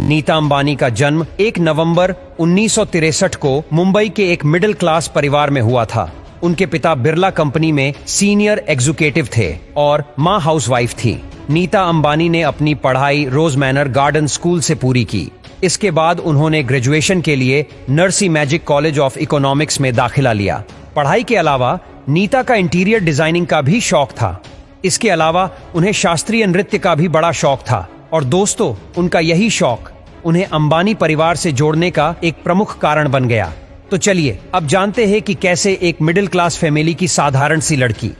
नीता अंबानी का जन्म 1 नवंबर 1963 को मुंबई के एक मिडिल क्लास परिवार में हुआ था। उनके पिता बिरला कंपनी में सीनियर एग्जीक्यूटिव थे और मां हाउसवाइफ थी। नीता अंबानी ने अपनी पढ़ाई रोज मैनर गार्डन स्कूल से पूरी की। इसके बाद उन्होंने ग्रेजुएशन के लिए नर्सी मैजिक कॉलेज ऑफ इकोनॉमिक्स में दाखिला लिया। पढ़ाई के अलावा नीता का इंटीरियर डिजाइनिंग का भी शौक था। इसके अलावा उन्हें शास्त्रीय नृत्य का भी बड़ा शौक था और दोस्तों, उनका यही शौक उन्हें अंबानी परिवार से जोड़ने का एक प्रमुख कारण बन गया। तो चलिए अब जानते हैं कि कैसे एक मिडिल क्लास फैमिली की साधारण सी लड़की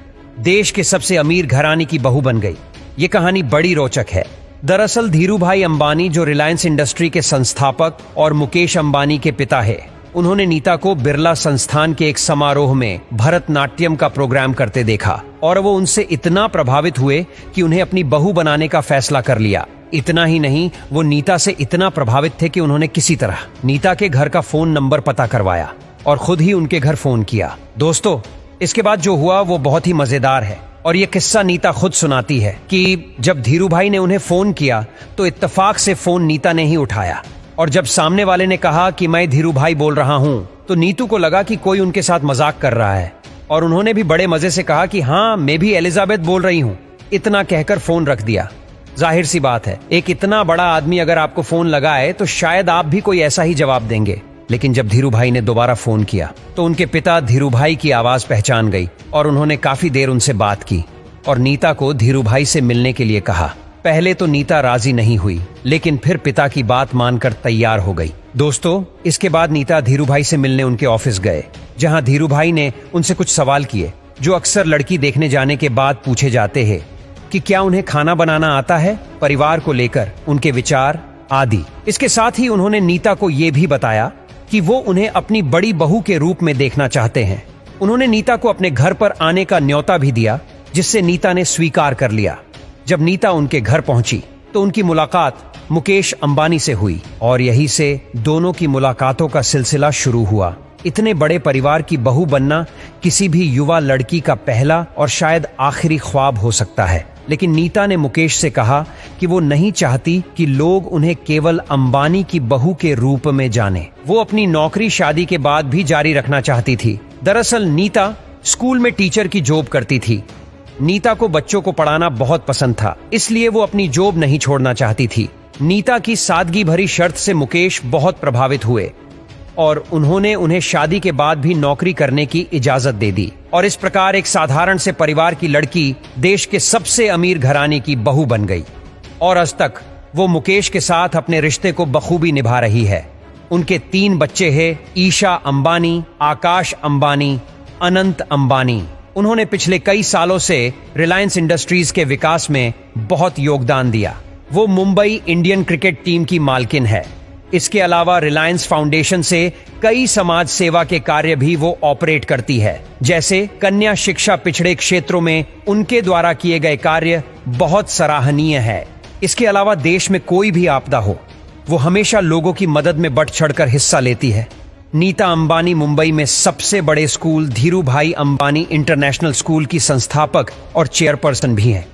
देश के सबसे अमीर घराने की बहू बन गई। ये कहानी बड़ी रोचक है। दरअसल धीरूभाई अंबानी, जो रिलायंस इंडस्ट्री के संस्थापक और मुकेश अंबानी के पिता है, उन्होंने नीता को बिरला संस्थान के एक समारोह में भरतनाट्यम का प्रोग्राम करते देखा और वो उनसे इतना प्रभावित हुए कि उन्हें अपनी बहू बनाने का फैसला कर लिया। इतना ही नहीं, वो नीता से इतना प्रभावित थे कि उन्होंने किसी तरह नीता के घर का फोन नंबर पता करवाया और खुद ही उनके घर फोन किया। दोस्तों, इसके बाद जो हुआ वो बहुत ही मजेदार है और ये किस्सा नीता खुद सुनाती है कि जब धीरूभाई ने उन्हें फोन किया तो इत्तेफाक से फोन नीता ने ही उठाया और जब सामने वाले ने कहा कि मैं धीरूभाई बोल रहा हूं तो नीतू को लगा कि कोई उनके साथ मजाक कर रहा है और उन्होंने भी बड़े मजे से कहा कि हाँ, मैं भी एलिजाबेथ बोल रही हूं। इतना कहकर फोन रख दिया। जाहिर सी बात है, एक इतना बड़ा आदमी अगर आपको फोन लगाए तो शायद आप भी कोई ऐसा ही जवाब देंगे। लेकिन जब धीरूभाई ने दोबारा फोन किया तो उनके पिता धीरूभाई की आवाज पहचान गई और उन्होंने काफी देर उनसे बात की और नीता को धीरूभाई से मिलने के लिए कहा। पहले तो नीता राजी नहीं हुई, लेकिन फिर पिता की बात मानकर तैयार हो गई। दोस्तों, इसके बाद नीता धीरूभाई से मिलने उनके ऑफिस गए, जहां धीरूभाई ने उनसे कुछ सवाल किए जो अक्सर लड़की देखने जाने के बाद पूछे जाते हैं कि क्या उन्हें खाना बनाना आता है, परिवार को लेकर उनके विचार आदि। इसके साथ ही उन्होंने नीता को यह भी बताया कि वो उन्हें अपनी बड़ी बहू के रूप में देखना चाहते हैं। उन्होंने नीता को अपने घर पर आने का न्योता भी दिया, जिससे नीता ने स्वीकार कर लिया। जब नीता उनके घर पहुंची तो उनकी मुलाकात मुकेश अंबानी से हुई और यहीं से दोनों की मुलाकातों का सिलसिला शुरू हुआ। इतने बड़े परिवार की बहू बनना किसी भी युवा लड़की का पहला और शायद आखिरी ख्वाब हो सकता है, लेकिन नीता ने मुकेश से कहा कि वो नहीं चाहती कि लोग उन्हें केवल अंबानी की बहू के रूप में जाने। वो अपनी नौकरी शादी के बाद भी जारी रखना चाहती थी। दरअसल नीता स्कूल में टीचर की जॉब करती थी। नीता को बच्चों को पढ़ाना बहुत पसंद था, इसलिए वो अपनी जॉब नहीं छोड़ना चाहती थी। नीता की सादगी भरी शर्त से मुकेश बहुत प्रभावित हुए और उन्होंने उन्हें शादी के बाद भी नौकरी करने की इजाजत दे दी और इस प्रकार एक साधारण से परिवार की लड़की देश के सबसे अमीर घराने की बहू बन गई और आज तक वो मुकेश के साथ अपने रिश्ते को बखूबी निभा रही है। उनके 3 बच्चे हैं, ईशा अंबानी, आकाश अंबानी, अनंत अंबानी। उन्होंने पिछले कई सालों से रिलायंस इंडस्ट्रीज के विकास में बहुत योगदान दिया। वो मुंबई इंडियन क्रिकेट टीम की मालकिन है। इसके अलावा रिलायंस फाउंडेशन से कई समाज सेवा के कार्य भी वो ऑपरेट करती है, जैसे कन्या शिक्षा। पिछड़े क्षेत्रों में उनके द्वारा किए गए कार्य बहुत सराहनीय है। इसके अलावा देश में कोई भी आपदा हो, वो हमेशा लोगों की मदद में बढ़ चढ़कर हिस्सा लेती है। नीता अंबानी मुंबई में सबसे बड़े school Dhirubhai Ambani international school की संस्थापक और चेयरपर्सन भी हैं।